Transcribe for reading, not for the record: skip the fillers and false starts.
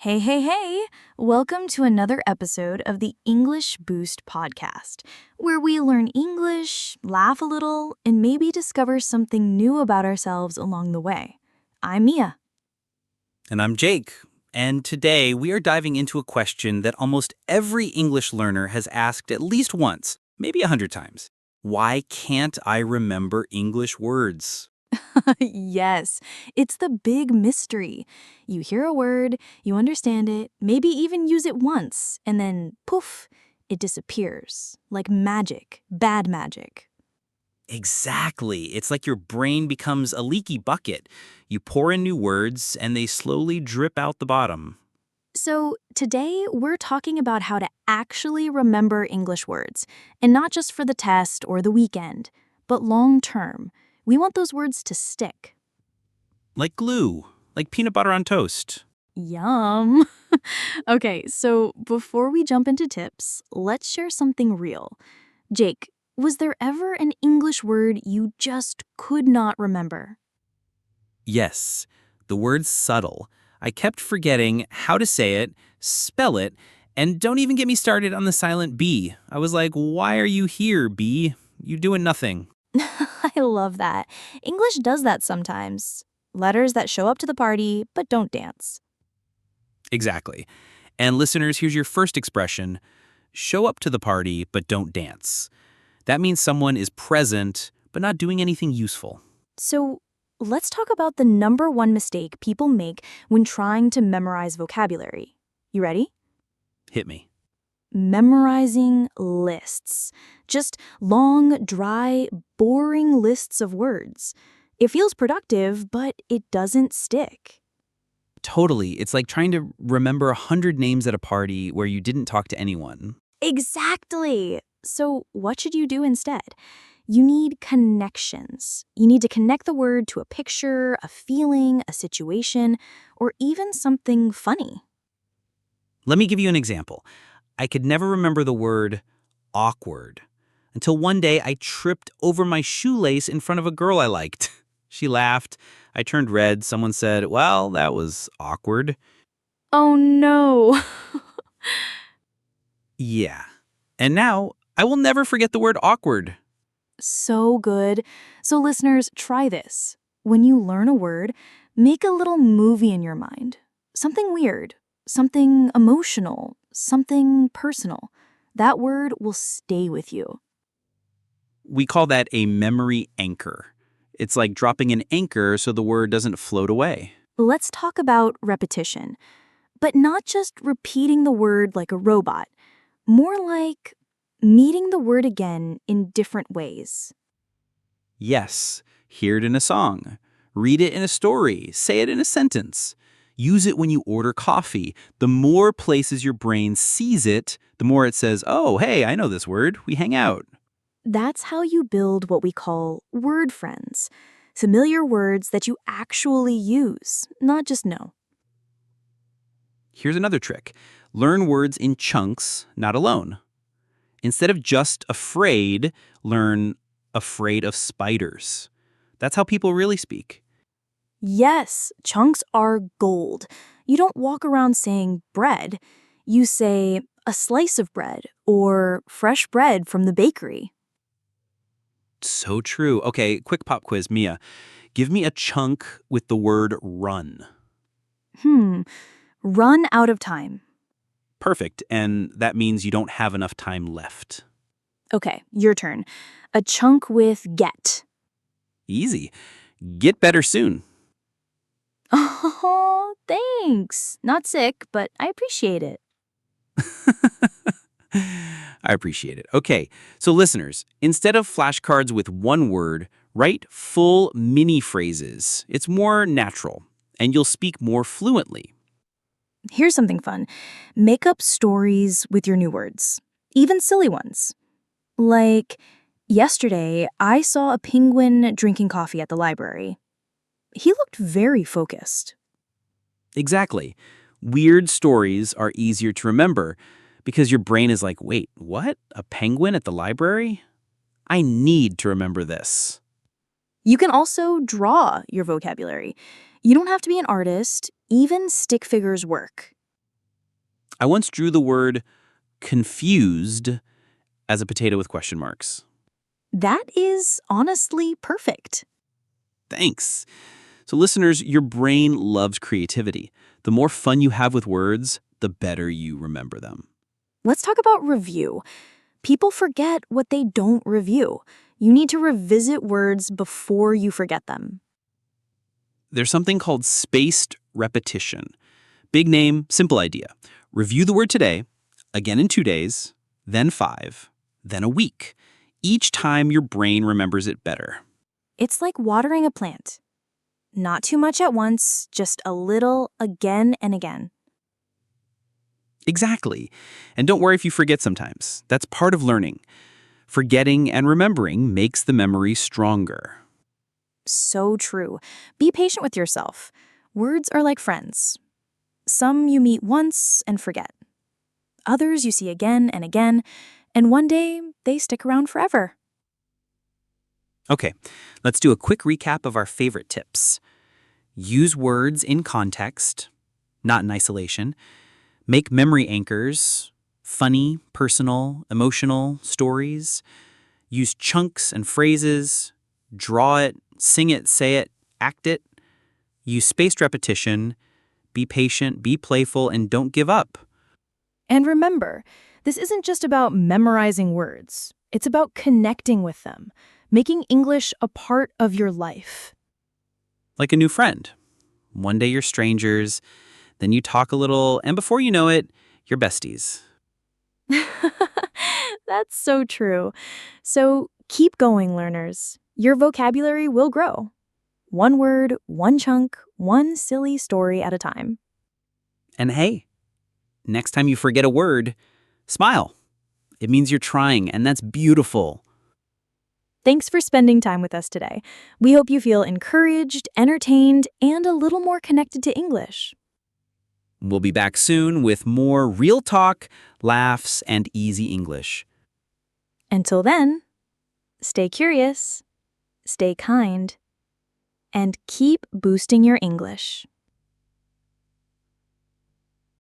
Hey, hey, hey! Welcome to another episode of the English Boost podcast, where we learn English, laugh a little, and maybe discover something new about ourselves along the way. I'm Mia. And I'm Jake. And today we are diving into a question that almost every English learner has asked at least once, maybe 100 times. Why can't I remember English words? Yes, it's the big mystery. You hear a word, you understand it, maybe even use it once, and then poof, it disappears. Like magic, bad magic. Exactly. It's like your brain becomes a leaky bucket. You pour in new words and they slowly drip out the bottom. So, today we're talking about how to actually remember English words, and not just for the test or the weekend, but long term. We want those words to stick. Like glue, like peanut butter on toast. Yum! Okay, so before we jump into tips, let's share something real. Jake, was there ever an English word you just could not remember? Yes, the word subtle. I kept forgetting how to say it, spell it, and don't even get me started on the silent B. I was like, why are you here, B? You doing nothing. I love that. English does that sometimes. Letters that show up to the party but don't dance. Exactly. And listeners, here's your first expression. Show up to the party, but don't dance. That means someone is present, but not doing anything useful. So, let's talk about the number one mistake people make when trying to memorize vocabulary. You ready? Hit me. Memorizing lists. Just long, dry, boring lists of words. It feels productive, but it doesn't stick. Totally. It's like trying to remember 100 names at a party where you didn't talk to anyone. Exactly. So, what should you do instead? You need connections. You need to connect the word to a picture, a feeling, a situation, or even something funny. Let me give you an example. I could never remember the word awkward until one day I tripped over my shoelace in front of a girl I liked. She laughed. I turned red. Someone said, well, that was awkward. Oh no. Yeah. And now I will never forget the word awkward. So good. So, listeners, try this. When you learn a word, make a little movie in your mind. Something weird, something emotional, something personal. That word will stay with you. We call that a memory anchor. It's like dropping an anchor so the word doesn't float away. Let's talk about repetition, but not just repeating the word like a robot, more like meeting the word again in different ways. Yes, hear it in a song. Read it in a story. Say it in a sentence. Use it when you order coffee. The more places your brain sees it, the more it says, oh, hey, I know this word. We hang out. That's how you build what we call word friends, familiar words that you actually use, not just know. Here's another trick. Learn words in chunks, not alone. Instead of just afraid, learn afraid of spiders. That's how people really speak. Yes, chunks are gold. You don't walk around saying bread. You say a slice of bread or fresh bread from the bakery. So true. Okay, quick pop quiz, Mia. Give me a chunk with the word run. Hmm, run out of time. Perfect, and that means you don't have enough time left. Okay, your turn. A chunk with get. Easy. Get better soon. Oh, thanks. Not sick, but I appreciate it. I appreciate it. Okay, so listeners, instead of flashcards with one word, write full mini phrases. It's more natural, and you'll speak more fluently. Here's something fun. Make up stories with your new words, even silly ones. Like, yesterday, I saw a penguin drinking coffee at the library. He looked very focused. Exactly. Weird stories are easier to remember because your brain is like, wait, what? A penguin at the library? I need to remember this. You can also draw your vocabulary. You don't have to be an artist, even stick figures work. I once drew the word confused as a potato with question marks. That is honestly perfect. Thanks. So, listeners, your brain loves creativity. The more fun you have with words, the better you remember them. Let's talk about review. People forget what they don't review. You need to revisit words before you forget them. There's something called spaced repetition. Big name, simple idea. Review the word today, again in 2 days, then 5, then a week. Each time your brain remembers it better. It's like watering a plant. Not too much at once, just a little again and again. Exactly. And don't worry if you forget sometimes. That's part of learning. Forgetting and remembering makes the memory stronger. So true. Be patient with yourself. Words are like friends. Some you meet once and forget. Others you see again and again, and one day they stick around forever. Okay, let's do a quick recap of our favorite tips. Use words in context, not in isolation. Make memory anchors, funny, personal, emotional stories. Use chunks and phrases. Draw it, sing it, say it, act it. Use spaced repetition. Be patient, be playful, and don't give up. And remember, this isn't just about memorizing words. It's about connecting with them, making English a part of your life. Like a new friend. One day you're strangers, then you talk a little, and before you know it, you're besties. That's so true. So keep going, learners. Your vocabulary will grow. One word, one chunk, one silly story at a time. And hey, next time you forget a word, smile. It means you're trying, and that's beautiful. Thanks for spending time with us today. We hope you feel encouraged, entertained, and a little more connected to English. We'll be back soon with more real talk, laughs, and easy English. Until then, stay curious, stay kind, and keep boosting your English.